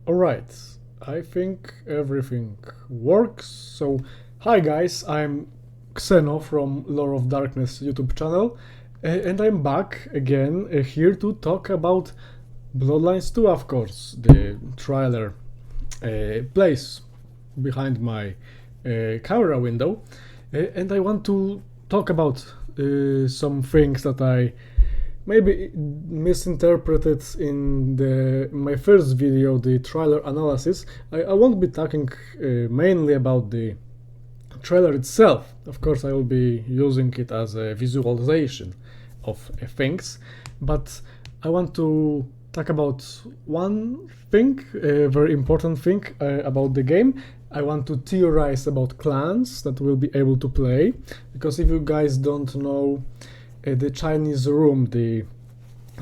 Alright, I think everything works. So, hi guys, I'm Xeno from Lore of Darkness YouTube channel, and I'm back again here to talk about Bloodlines 2, of course. The trailer plays behind my camera window, and I want to talk about some things that I maybe misinterpreted in my first video, the trailer analysis. I won't be talking mainly about the trailer itself. Of course, I will be using it as a visualization of things, but I want to talk about one thing, a very important thing about the game. I want to theorize about clans that will be able to play, because if you guys don't know, the Chinese room, the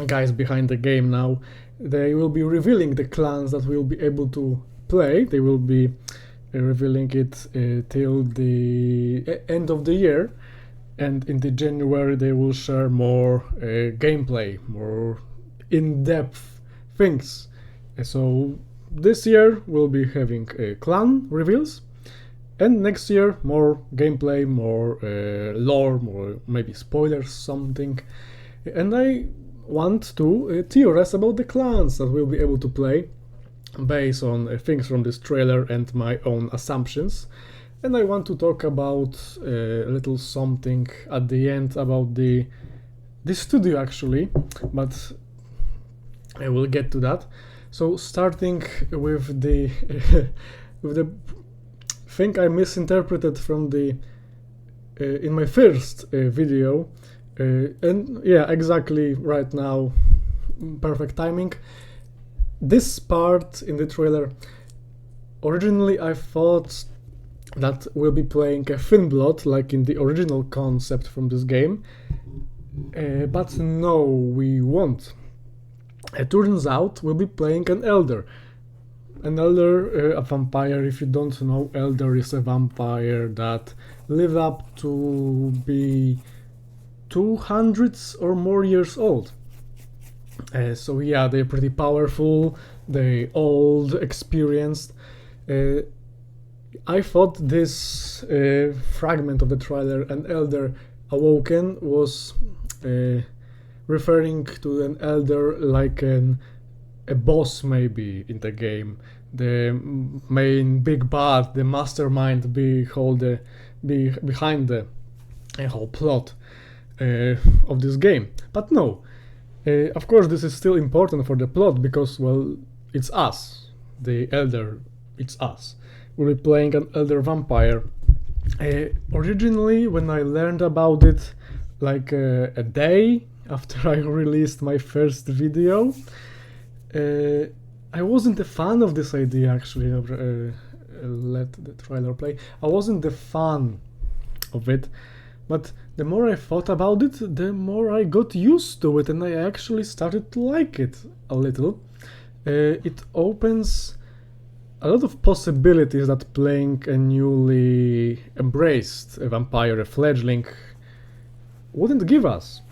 guys behind the game now, they will be revealing the clans that will be able to play. They will be revealing it till the end of the year, and in the January they will share more gameplay, more in-depth things. So this year we'll be having clan reveals, and next year more gameplay, more lore, more maybe spoilers, something. And I want to theorize about the clans that we'll be able to play based on things from this trailer and my own assumptions. And I want to talk about a little something at the end about the studio actually, but I will get to that. So starting with the with the thing I misinterpreted from the in my first video, and yeah, exactly right now, perfect timing. This part in the trailer, originally I thought that we'll be playing a thin blood like in the original concept from this game, but no, we won't. It turns out we'll be playing an elder. An elder, a vampire. If you don't know, elder is a vampire that live up to be 200 or more years old. So yeah, they're pretty powerful, they old, experienced. I thought this fragment of the trailer, an elder awoken, was referring to an elder like a boss maybe in the game, the main big bad, the mastermind behind the whole plot of this game. But no, of course this is still important for the plot because, well, it's us, the elder, it's us. We'll be playing an elder vampire. Originally, when I learned about it, like a day after I released my first video, I wasn't a fan of this idea actually. Let the trailer play. I wasn't a fan of it, but the more I thought about it, the more I got used to it, and I actually started to like it a little. It opens a lot of possibilities that playing a newly embraced a vampire, a fledgling, wouldn't give us.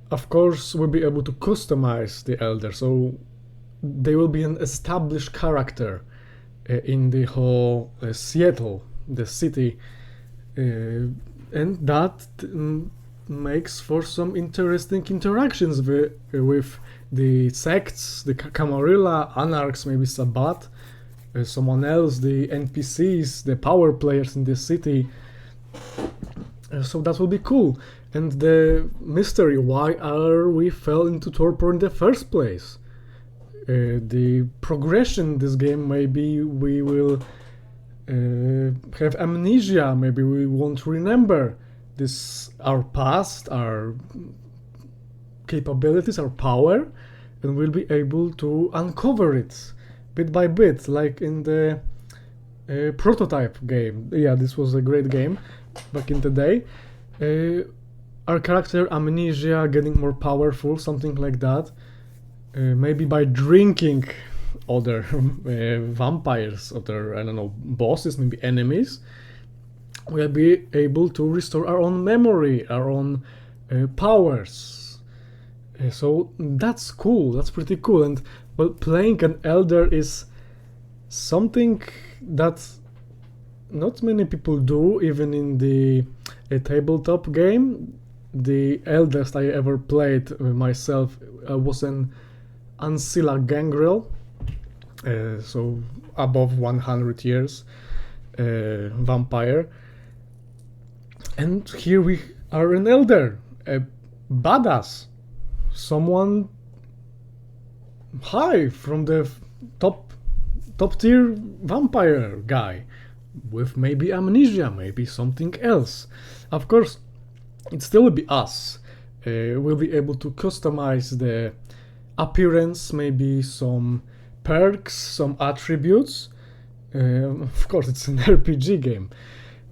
Of course, we'll be able to customize the elder, so they will be an established character in the whole Seattle, the city, and that makes for some interesting interactions with the sects, the Camarilla, Anarchs, maybe Sabbat, someone else, the NPCs, the power players in the city. So that will be cool. And the mystery, why are we fell into torpor in the first place? The progression in this game, maybe we will have amnesia, maybe we won't remember this, our past, our capabilities, our power, and we'll be able to uncover it bit by bit, like in the prototype game. Yeah, this was a great game back in the day. Our character, amnesia, getting more powerful, something like that. Maybe by drinking other vampires, other, I don't know, bosses, maybe enemies, we'll be able to restore our own memory, our own powers. So that's cool, that's pretty cool. And well, playing an elder is something that not many people do, even in the tabletop game. The eldest I ever played myself was an Ancilla Gangrel, so above 100 years vampire. And here we are an elder, a badass, someone high from the top tier vampire guy, with maybe amnesia, maybe something else. Of course, it still will be us. We'll be able to customize the appearance, maybe some perks, some attributes. Of course, it's an RPG game.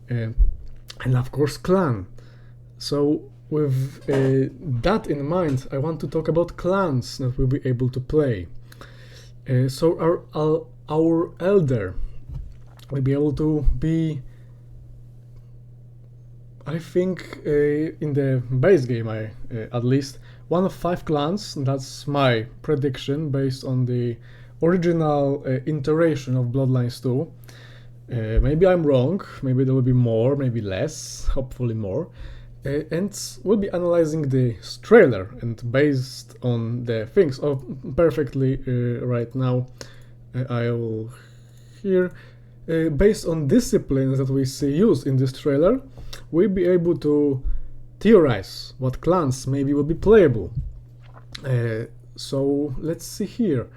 And of course, clan. So with that in mind, I want to talk about clans that we'll be able to play. So our elder will be able to be, I think, in the base game, at least, one of 5 clans. That's my prediction based on the original iteration of Bloodlines 2. Maybe I'm wrong, maybe there will be more, maybe less, hopefully more. And we'll be analyzing the trailer, and based on the things perfectly right now, I will here, based on disciplines that we see used in this trailer, we'll be able to theorize what clans maybe will be playable. So let's see here.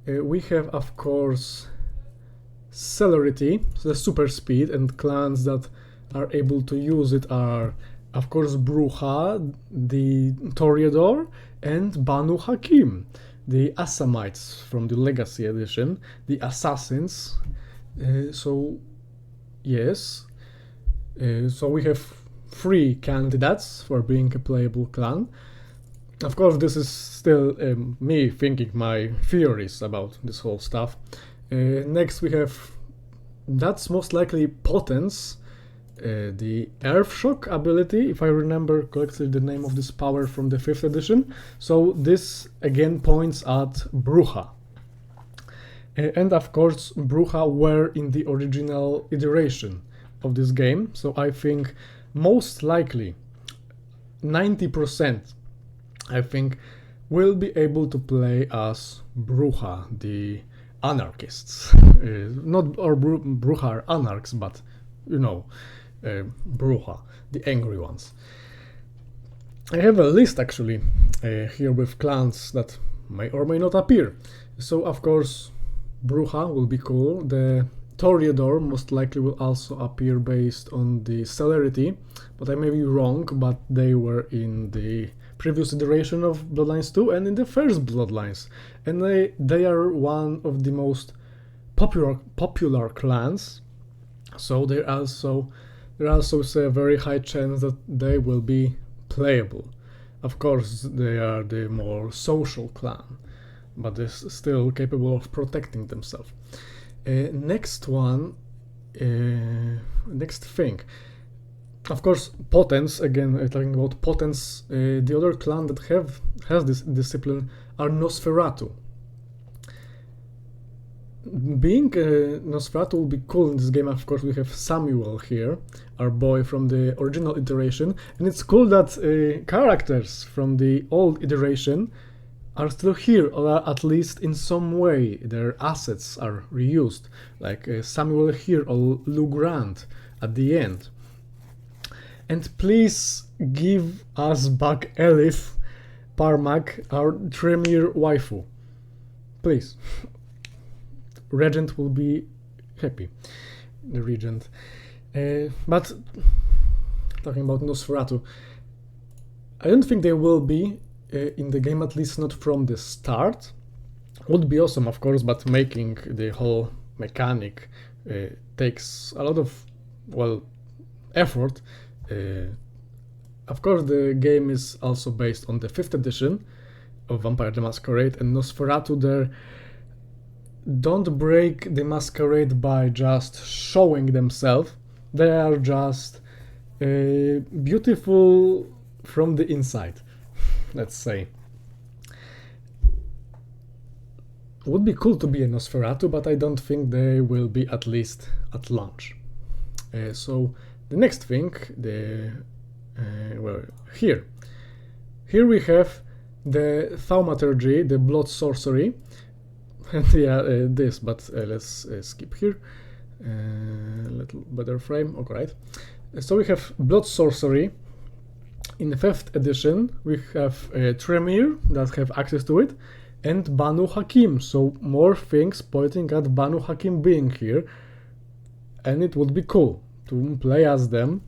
We have, of course, celerity, so the super speed, and clans that are able to use it are, of course, Bruja, the Toreador, and Banu Hakim, the Assamites from the Legacy Edition, the Assassins. So, yes. So we have 3 candidates for being a playable clan. Of course, this is still me thinking my theories about this whole stuff. Next we have, that's most likely Potence, the Earth Shock ability, if I remember correctly the name of this power from the 5th edition. So this again points at Bruja. And of course, Bruja were in the original iteration of this game, so I think most likely 90%, I think, will be able to play as Bruja, the anarchists. Not all Bruja are anarchs, but you know, Bruja, the angry ones. I have a list actually here with clans that may or may not appear. So of course, Bruja will be cool. The Toreador most likely will also appear based on the celerity, but I may be wrong, but they were in the previous iteration of Bloodlines 2 and in the first Bloodlines, and they are one of the most popular clans, so there also is a very high chance that they will be playable. Of course, they are the more social clan, but they're still capable of protecting themselves. Next thing, of course, Potence. Again, talking about Potence, the other clan that has this discipline are Nosferatu. Being Nosferatu will be cool in this game. Of course, we have Samuel here, our boy from the original iteration, and it's cool that characters from the old iteration are still here, or at least in some way their assets are reused, like Samuel here or Lou Grant at the end. And please give us back Elif Parmak, our Tremere waifu. Please. Regent will be happy. The Regent. But talking about Nosferatu, I don't think they will be in the game, at least not from the start. Would be awesome, of course, but making the whole mechanic takes a lot of, well, effort. Of course, the game is also based on the 5th edition of Vampire the Masquerade, and Nosferatu there don't break the masquerade by just showing themselves. They are just beautiful from the inside, let's say. Would be cool to be a Nosferatu, but I don't think they will be, at least at launch. So the next thing, well, here we have the Thaumaturgy, the blood sorcery, and yeah, this, but let's skip here. A little better frame, alright. So we have blood sorcery. In the 5th edition, we have Tremere that have access to it, and Banu Hakim, so more things pointing at Banu Hakim being here, and it would be cool to play as them.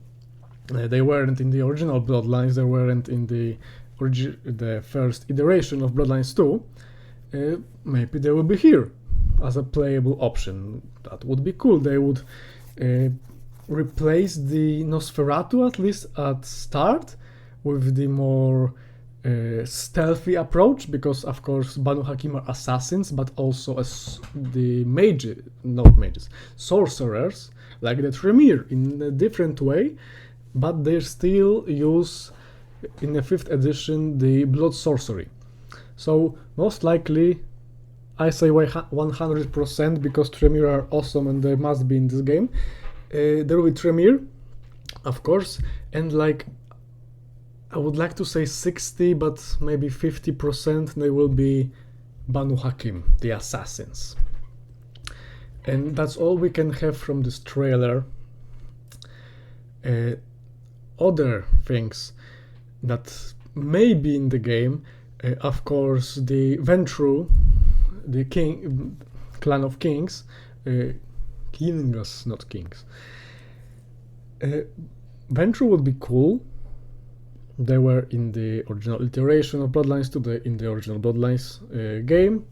They weren't in the original Bloodlines, they weren't in the first iteration of Bloodlines 2. Maybe they will be here as a playable option. That would be cool. They would replace the Nosferatu, at least at start, with the more stealthy approach, because of course Banu Hakim are assassins, but also as the sorcerers, like the Tremere, in a different way, but they still use, in the 5th edition, the blood sorcery. So most likely, I say 100%, because Tremere are awesome and they must be in this game. There will be Tremere, of course, and like, I would like to say 60, but maybe 50% they will be Banu Hakim, the assassins. And that's all we can have from this trailer. Other things that may be in the game, of course, the Ventru, the clan of kings, kings, not kings. Ventru would be cool. They were in the original iteration of Bloodlines 2, in the original Bloodlines game.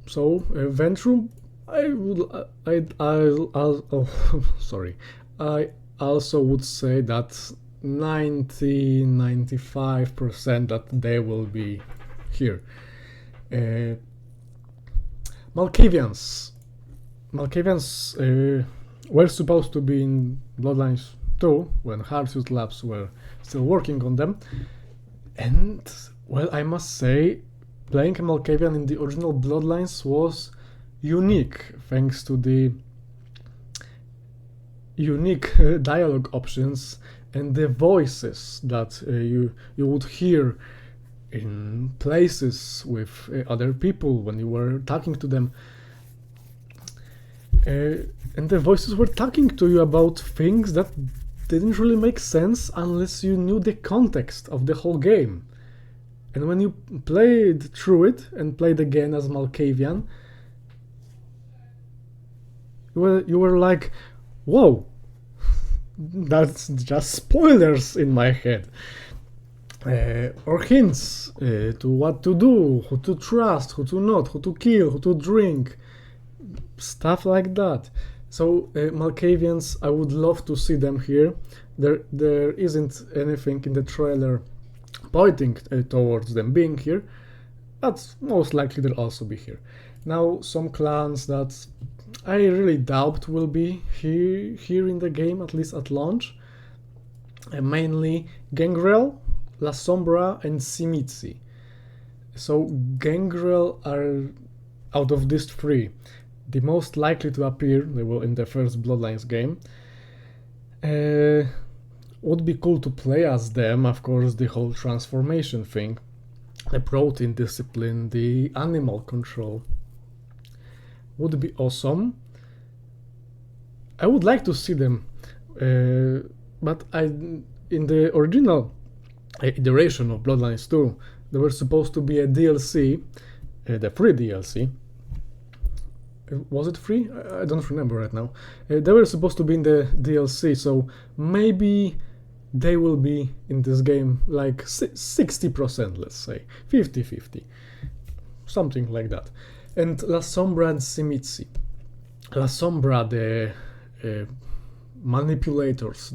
So Ventru, I also would say that 90-95% that they will be here. Malkavians were supposed to be in Bloodlines 2 when Hardsuit Labs were still working on them, and well, I must say, playing a Malkavian in the original Bloodlines was unique, thanks to the unique dialogue options and the voices that you would hear in places with other people when you were talking to them. And the voices were talking to you about things that didn't really make sense unless you knew the context of the whole game. And when you played through it and played again as Malkavian, you were like, whoa, that's just spoilers in my head. Or hints to what to do, who to trust, who to not, who to kill, who to drink, stuff like that. So Malkavians, I would love to see them here. There isn't anything in the trailer pointing towards them being here, but most likely they'll also be here. Now, some clans that I really doubt will be here in the game, at least at launch. Mainly Gangrel, La Sombra and Simitsi. So Gangrel are, out of these three, the most likely to appear. They will in the first Bloodlines game. Would be cool to play as them, of course, the whole transformation thing, the protein discipline, the animal control would be awesome. I would like to see them, but in the original iteration of Bloodlines 2, there were supposed to be a DLC, the free DLC. Was it free? I don't remember right now. They were supposed to be in the DLC, so maybe they will be in this game like 60%, let's say, 50-50, something like that. And La Sombra and Simitsi. La Sombra, the manipulators,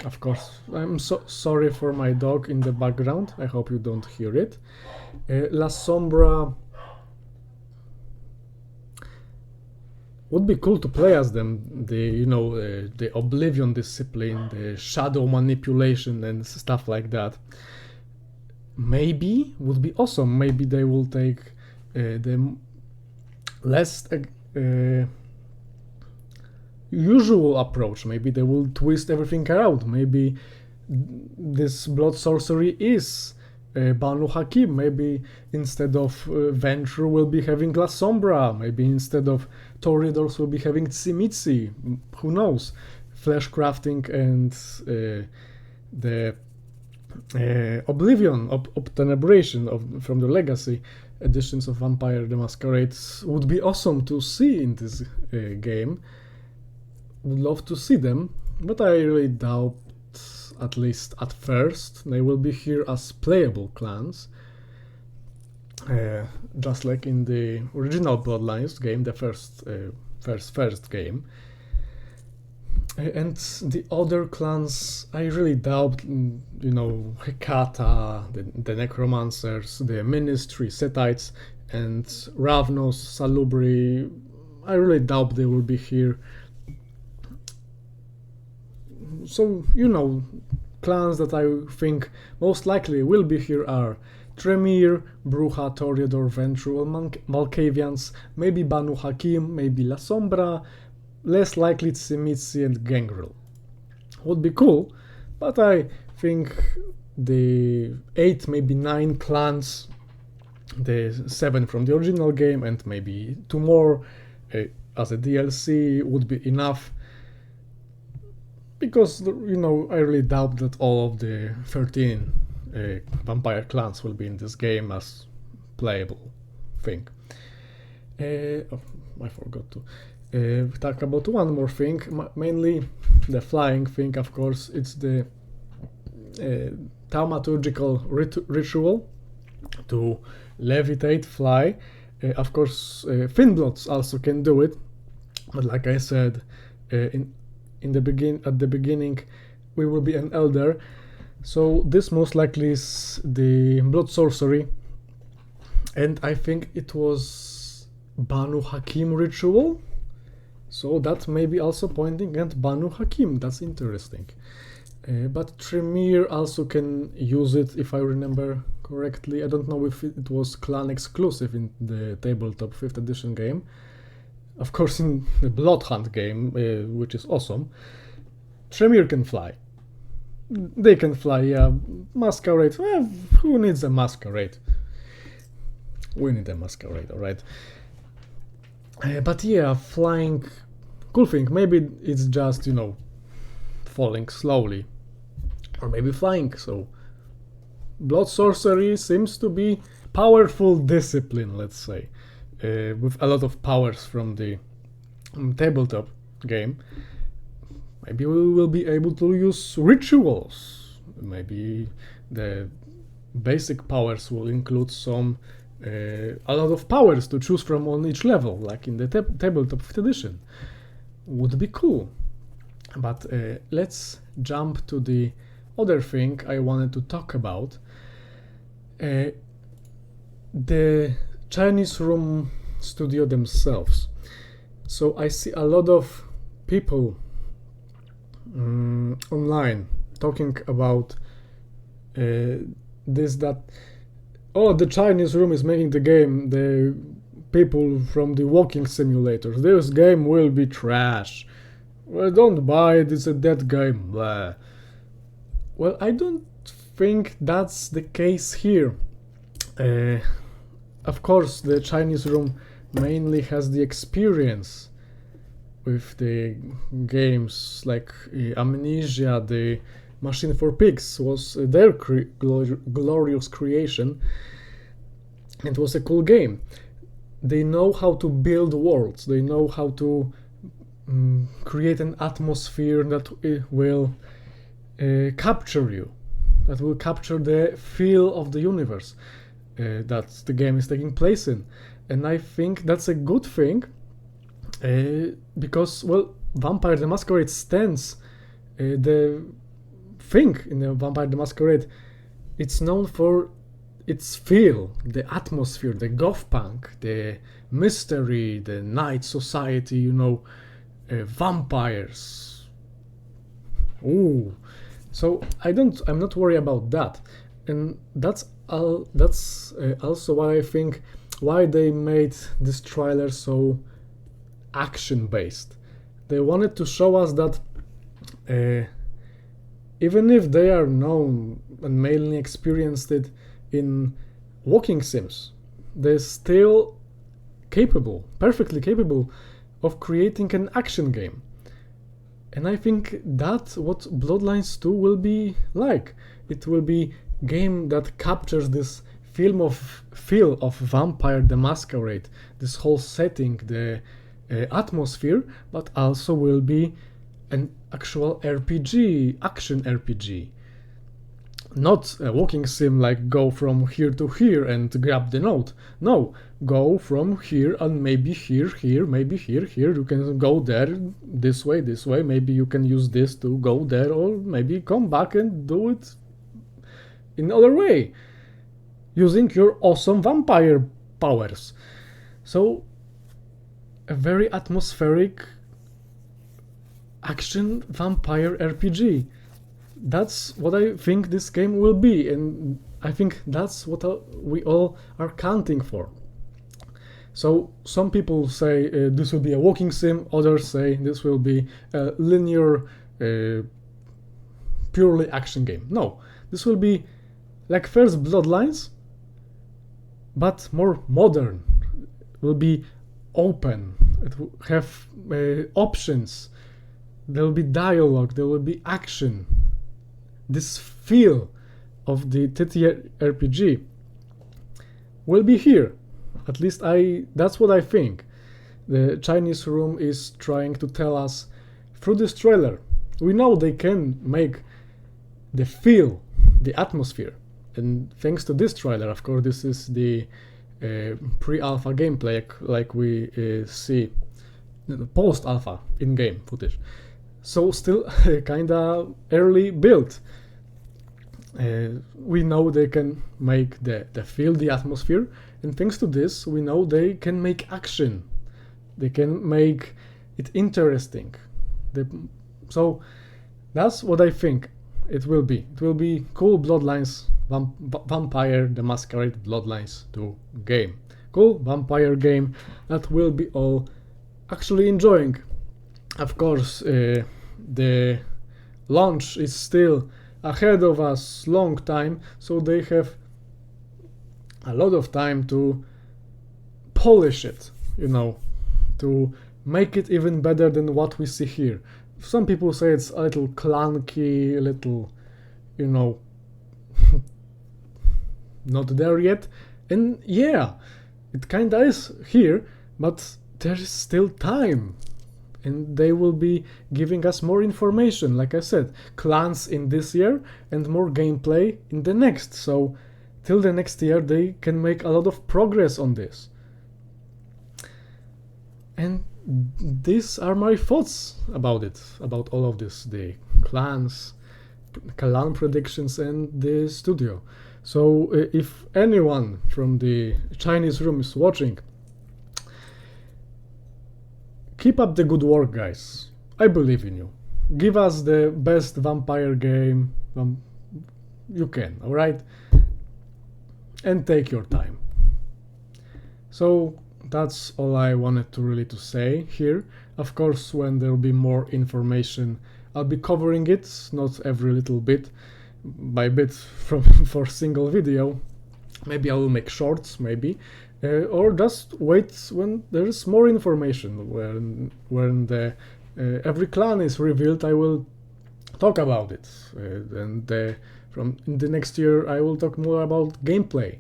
of course, I'm so sorry for my dog in the background, I hope you don't hear it. La Sombra would be cool to play as them, the Oblivion discipline, the shadow manipulation and stuff like that. maybe would be awesome. Maybe they will take the less usual approach. Maybe they will twist everything around. Maybe this blood sorcery is Banu Hakim. Maybe instead of Ventrue we'll be having La Sombra. Maybe instead of Toreadors we'll be having Tsimitsi. Who knows? Flesh crafting and the Oblivion, Obtenebration from the Legacy editions of Vampire the Masquerade would be awesome to see in this game. Would love to see them, but I really doubt, at least at first, they will be here as playable clans. Just like in the original Bloodlines game, the first game. And the other clans, I really doubt, you know, Hekata, the Necromancers, the Ministry, Setites, and Ravnos, Salubri. I really doubt they will be here. So, you know, clans that I think most likely will be here are Tremere, Bruja, Toreador, Ventrue, Malkavians, maybe Banu Hakim, maybe La Sombra, less likely Tsimitsi and Gangrel. Would be cool, but I think the 8, maybe 9 clans, the 7 from the original game and maybe 2 more as a DLC would be enough. Because, you know, I really doubt that all of the 13 vampire clans will be in this game as playable thing. Oh, I forgot to talk about one more thing, mainly the flying thing, of course. It's the thaumaturgical ritual to levitate, fly. Of course, Finnbloods also can do it, but like I said, at the beginning we will be an elder, so this most likely is the blood sorcery, and I think it was Banu Hakim ritual, so that may be also pointing at Banu Hakim. That's interesting. But Tremere also can use it, if I remember correctly. I don't know if it was clan exclusive in the tabletop 5th edition game. Of course, in the Blood Hunt game, which is awesome, Tremere can fly. They can fly, yeah. Masquerade, well, who needs a Masquerade? We need a Masquerade, alright. But yeah, flying, cool thing. Maybe it's just, you know, falling slowly. Or maybe flying, so blood sorcery seems to be powerful discipline, let's say. With a lot of powers from the tabletop game. Maybe we will be able to use rituals. Maybe the basic powers will include some a lot of powers to choose from on each level, like in the tabletop 5th edition. Would be cool. But let's jump to the other thing I wanted to talk about. The Chinese room studio themselves. So I see a lot of people online talking about that oh, the Chinese room is making the game, the people from the walking simulators, this game will be trash, well, don't buy it, it's a dead game, blah. Well, I don't think that's the case here. Of course, the Chinese room mainly has the experience with the games like Amnesia. The Machine for Pigs was their glorious creation. It was a cool game. They know how to build worlds. They know how to create an atmosphere that will capture you, that will capture the feel of the universe that the game is taking place in. And I think that's a good thing, because, well, Vampire the Masquerade stands, the thing in the Vampire the Masquerade, it's known for its feel, the atmosphere, the goth punk, the mystery, the night society, you know, vampires. Ooh. So I'm not worried about that. And that's that's also why I think why they made this trailer so action-based. They wanted to show us that even if they are known and mainly experienced it in walking sims, they're still capable, perfectly capable of creating an action game. And I think that's what Bloodlines 2 will be like. It will be a game that captures this feel of Vampire the Masquerade, this whole setting, the atmosphere, but also will be an actual RPG, action RPG. Not a walking sim like go from here to here and grab the note. No, go from here and maybe here, maybe here. You can go there, this way, maybe you can use this to go there, or maybe come back and do it in another way, using your awesome vampire powers. So, a very atmospheric action vampire RPG. That's what I think this game will be, and I think that's what we all are counting for. So some people say this will be a walking sim, others say this will be a linear, purely action game. No, this will be like first Bloodlines, but more modern. It will be open, it will have options, there will be dialogue, there will be action. This feel of the TTRPG will be here. At least that's what I think. The Chinese room is trying to tell us through this trailer. We know they can make the feel, the atmosphere. And thanks to this trailer, of course, this is the pre-alpha gameplay like we see post-alpha in-game footage. So still kinda early build. We know they can make the feel, the atmosphere, and thanks to this we know they can make action. They can make it interesting. So that's what I think it will be. It will be cool Bloodlines, Vampire the Masquerade Bloodlines 2 game. Cool vampire game that we'll be all actually enjoying. Of course, the launch is still ahead of us long time, so they have a lot of time to polish it, to make it even better than what we see here. Some people say it's a little clunky, a little, not there yet, and yeah, it kinda is here, but there is still time. And they will be giving us more information, like I said, clans in this year and more gameplay in the next. So till the next year they can make a lot of progress on this. And these are my thoughts about it, about all of this, the clans, clan predictions and the studio. So if anyone from the Chinese room is watching, keep up the good work, guys. I believe in you. Give us the best vampire game you can, alright? And take your time. So that's all I wanted to say here. Of course, when there will be more information, I'll be covering it, not every little bit by bit for single video. Maybe I will make shorts, maybe. Or just wait when there is more information. When the every clan is revealed, I will talk about it. And from in the next year, I will talk more about gameplay,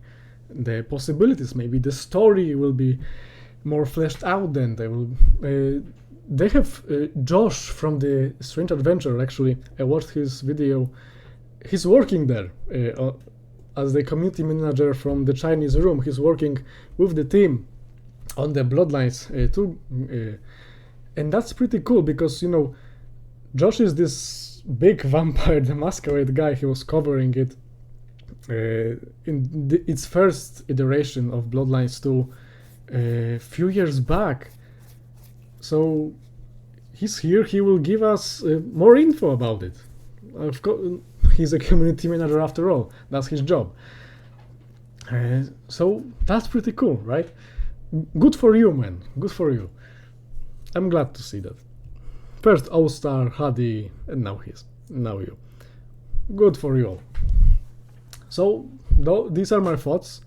the possibilities. Maybe the story will be more fleshed out. Then they have Josh from the Strange Adventure. Actually, I watched his video. He's working there. As the community manager from the Chinese room, he's working with the team on the Bloodlines too, and that's pretty cool because Josh is this big Vampire the Masquerade guy. He was covering it in its first iteration of Bloodlines 2 a few years back. So he's here. He will give us more info about it. Of course, he's a community manager after all. That's his job. So that's pretty cool, right? Good for you, man. Good for you. I'm glad to see that. First All-Star, Hadi, and now you. Good for you all. So these are my thoughts.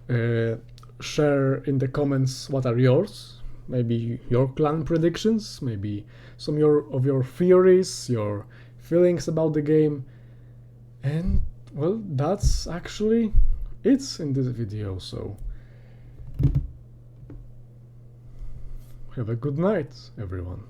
Share in the comments what are yours. Maybe your clan predictions, maybe some of your theories, your feelings about the game. And well, that's actually it in this video, so have a good night, everyone.